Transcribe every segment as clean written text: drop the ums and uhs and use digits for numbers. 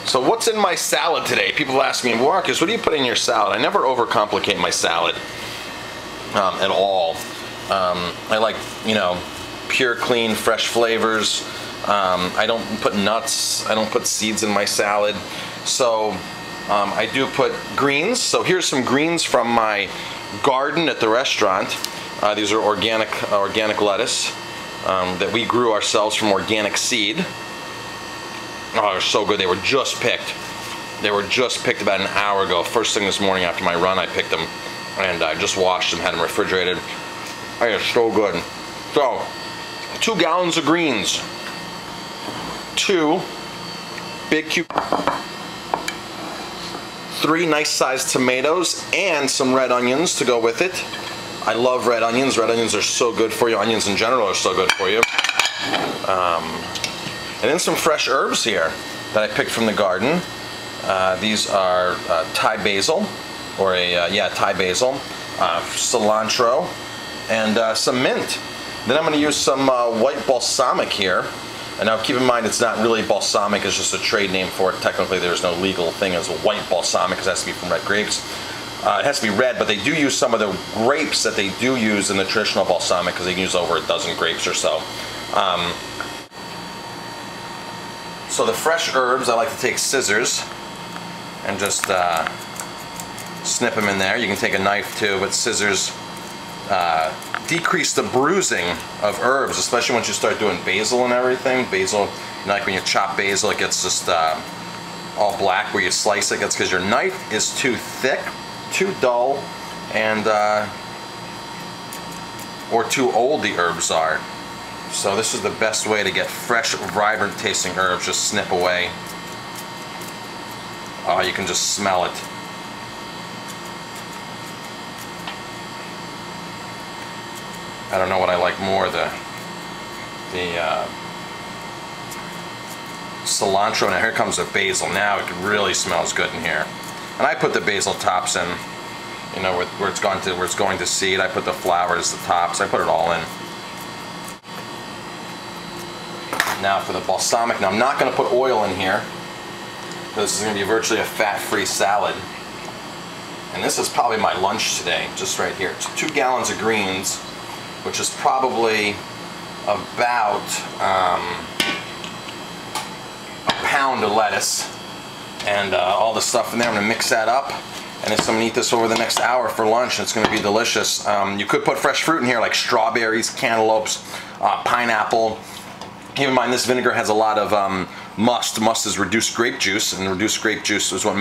So what's in my salad today? People ask me, Marcus, what do you put in your salad? I never overcomplicate my salad at all. I like, pure, clean, fresh flavors. I don't put nuts. I don't put seeds in my salad. So I do put greens. So here's some greens from my garden at the restaurant. These are organic lettuce that we grew ourselves from organic seed. Oh, they're so good. They were just picked. They were just picked about an hour ago. First thing this morning after my run, I picked them and I just washed them, had them refrigerated. They are so good. So, 2 gallons of greens, 2 big cube, 3 nice sized tomatoes, and some red onions to go with it. I love red onions. Red onions are so good for you. Onions in general are so good for you. And then some fresh herbs here that I picked from the garden. These are Thai basil, or Thai basil, cilantro, and some mint. Then I'm going to use some white balsamic here. And now keep in mind, it's not really balsamic, it's just a trade name for it. Technically there's no legal thing as a white balsamic, because it has to be from red grapes. It has to be red, but they do use some of the grapes that they do use in the traditional balsamic, because they can use over a dozen grapes or so. So the fresh herbs, I like to take scissors and just snip them in there. You can take a knife too, but scissors decrease the bruising of herbs, especially once you start doing basil and everything. Basil, like when you chop basil, it gets just all black where you slice it. It's because your knife is too thick, too dull, and or too old the herbs are. So this is the best way to get fresh, vibrant tasting herbs. Just snip away. Oh, you can just smell it. I don't know what I like more, the cilantro. Now here comes the basil. Now it really smells good in here. And I put the basil tops in, where it's going to seed. I put the flowers, the tops. I put it all in. Now for the balsamic. Now I'm not going to put oil in here. This is going to be virtually a fat-free salad. And this is probably my lunch today, just right here. It's 2 gallons of greens, which is probably about a pound of lettuce, and all the stuff in there. I'm going to mix that up, and I'm going to eat this over the next hour for lunch, and it's going to be delicious. You could put fresh fruit in here, like strawberries, cantaloupes, pineapple. Keep in mind, this vinegar has a lot of must. Must is reduced grape juice, and reduced grape juice is what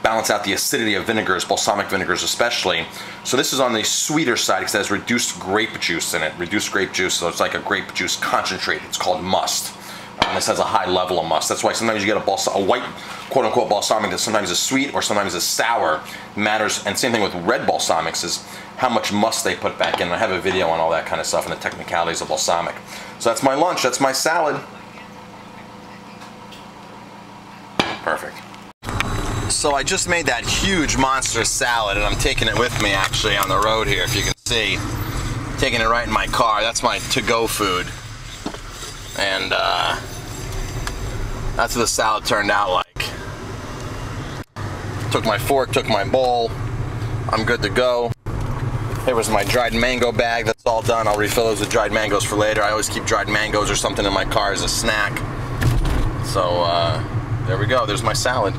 balance out the acidity of vinegars, balsamic vinegars especially. So this is on the sweeter side because it has reduced grape juice in it. Reduced grape juice, so it's like a grape juice concentrate. It's called must. This has a high level of must. That's why sometimes you get a white, quote-unquote, balsamic that sometimes is sweet or sometimes is sour. It matters, and same thing with red balsamics, is how much must they put back in. I have a video on all that kind of stuff and the technicalities of balsamic. So that's my lunch. That's my salad. Perfect. So I just made that huge monster salad, and I'm taking it with me actually on the road here, if you can see. Taking it right in my car. That's my to-go food. And that's what the salad turned out like. Took my fork, took my bowl. I'm good to go. Here was my dried mango bag. That's all done. I'll refill those with dried mangoes for later. I always keep dried mangoes or something in my car as a snack. So there we go. There's my salad.